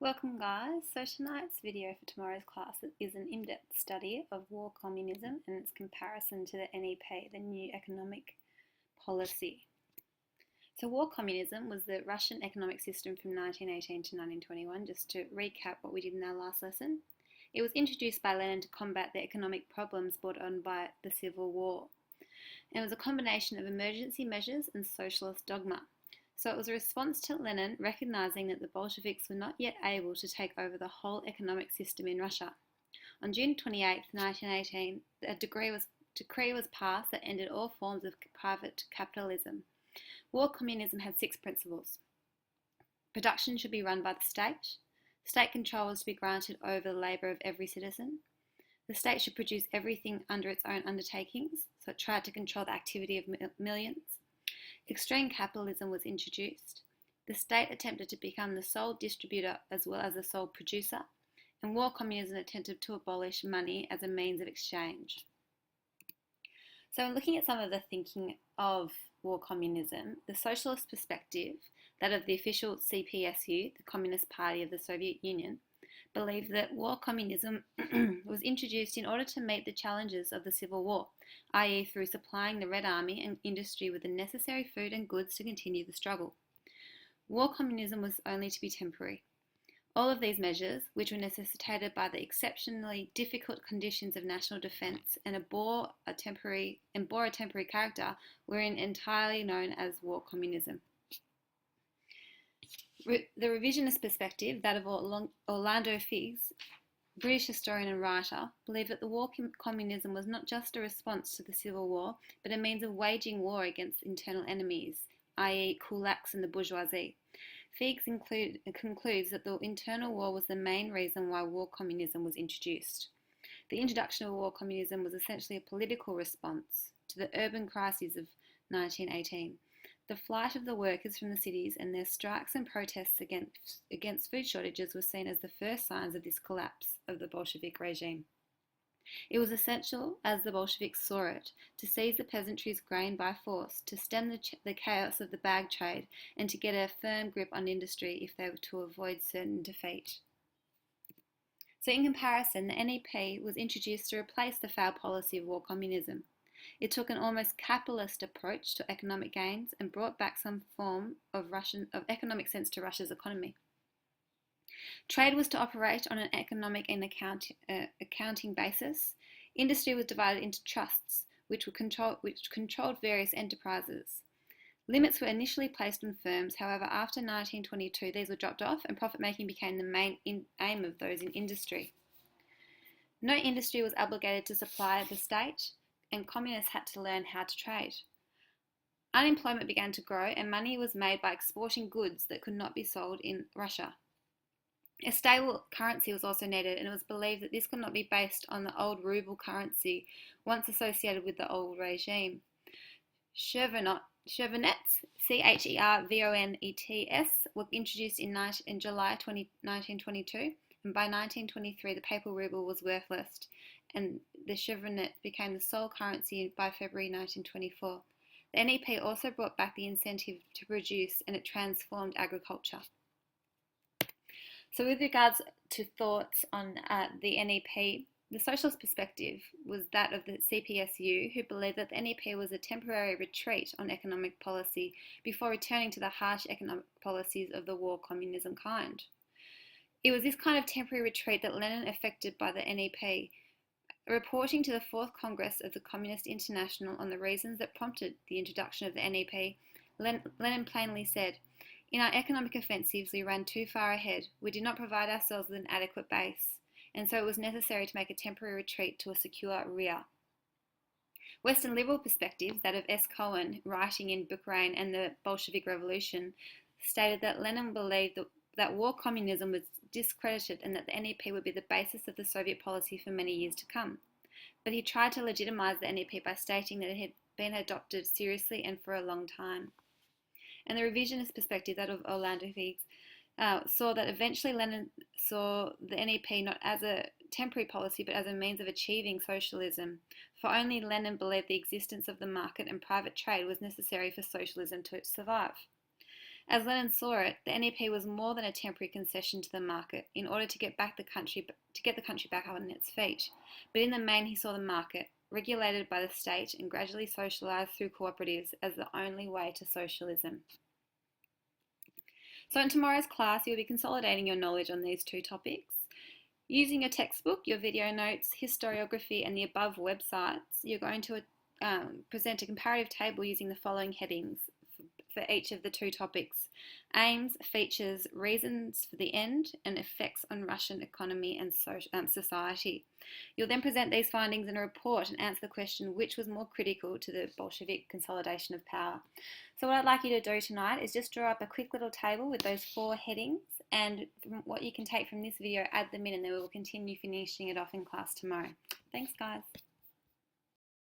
Welcome guys. So tonight's video for tomorrow's class is an in-depth study of war communism and its comparison to the NEP, the new economic policy. So war communism was the Russian economic system from 1918 to 1921, just to recap what we did in our last lesson. It was introduced by Lenin to combat the economic problems brought on by the Civil War. And it was a combination of emergency measures and socialist dogma. So it was a response to Lenin recognizing that the Bolsheviks were not yet able to take over the whole economic system in Russia. On June 28, 1918, a decree was passed that ended all forms of private capitalism. War communism had 6 principles. Production should be run by the state. State control was to be granted over the labour of every citizen. The state should produce everything under its own undertakings, so it tried to control the activity of millions. Extreme capitalism was introduced. The state attempted to become the sole distributor as well as the sole producer, and war communism attempted to abolish money as a means of exchange. So in looking at some of the thinking of war communism, the socialist perspective, that of the official CPSU, the Communist Party of the Soviet Union, believed that war communism was introduced in order to meet the challenges of the Civil War, i.e. through supplying the Red Army and industry with the necessary food and goods to continue the struggle. War communism was only to be temporary. All of these measures, which were necessitated by the exceptionally difficult conditions of national defence and bore a temporary character, were entirely known as war communism. The revisionist perspective, that of Orlando Figes, British historian and writer, believed that the war communism was not just a response to the Civil War, but a means of waging war against internal enemies, i.e. kulaks and the bourgeoisie. Figes concludes that the internal war was the main reason why war communism was introduced. The introduction of war communism was essentially a political response to the urban crises of 1918. The flight of the workers from the cities and their strikes and protests against food shortages were seen as the first signs of this collapse of the Bolshevik regime. It was essential, as the Bolsheviks saw it, to seize the peasantry's grain by force, to stem the chaos of the bag trade, and to get a firm grip on industry if they were to avoid certain defeat. So in comparison, the NEP was introduced to replace the failed policy of war communism. It took an almost capitalist approach to economic gains and brought back some form of economic sense to Russia's economy. Trade was to operate on an economic and accounting basis. Industry was divided into trusts, which controlled various enterprises. Limits were initially placed on firms, however, after 1922 these were dropped off and profit making became the main aim of those in industry. No industry was obligated to supply the state, and communists had to learn how to trade. Unemployment began to grow and money was made by exporting goods that could not be sold in Russia. A stable currency was also needed, and it was believed that this could not be based on the old ruble currency once associated with the old regime. Chevronnets, Chervonets, were introduced in July 1922, and by 1923 the paper ruble was worthless, and the chevronet became the sole currency by February 1924. The NEP also brought back the incentive to produce, and it transformed agriculture. So with regards to thoughts on the NEP, the socialist perspective was that of the CPSU, who believed that the NEP was a temporary retreat on economic policy before returning to the harsh economic policies of the war communism kind. It was this kind of temporary retreat that Lenin effected by the NEP. Reporting to the Fourth Congress of the Communist International on the reasons that prompted the introduction of the NEP, Lenin plainly said, "In our economic offensives we ran too far ahead. We did not provide ourselves with an adequate base, and so it was necessary to make a temporary retreat to a secure rear." Western liberal perspectives, that of S. Cohen, writing in Buchanan and the Bolshevik Revolution, stated that Lenin believed that war communism was discredited and that the NEP would be the basis of the Soviet policy for many years to come. But he tried to legitimize the NEP by stating that it had been adopted seriously and for a long time. And the revisionist perspective, that of Orlando Figes, saw that eventually Lenin saw the NEP not as a temporary policy but as a means of achieving socialism, for only Lenin believed the existence of the market and private trade was necessary for socialism to survive. As Lenin saw it, the NEP was more than a temporary concession to the market in order to get the country back on its feet. But in the main, he saw the market, regulated by the state and gradually socialised through cooperatives, as the only way to socialism. So in tomorrow's class, you'll be consolidating your knowledge on these two topics. Using your textbook, your video notes, historiography, and the above websites, you're going to present a comparative table using the following headings for each of the two topics: aims, features, reasons for the end, and effects on Russian economy and society. You'll then present these findings in a report and answer the question, which was more critical to the Bolshevik consolidation of power? So what I'd like you to do tonight is just draw up a quick little table with those 4 headings, and what you can take from this video, add them in, and then we'll continue finishing it off in class tomorrow. Thanks, guys.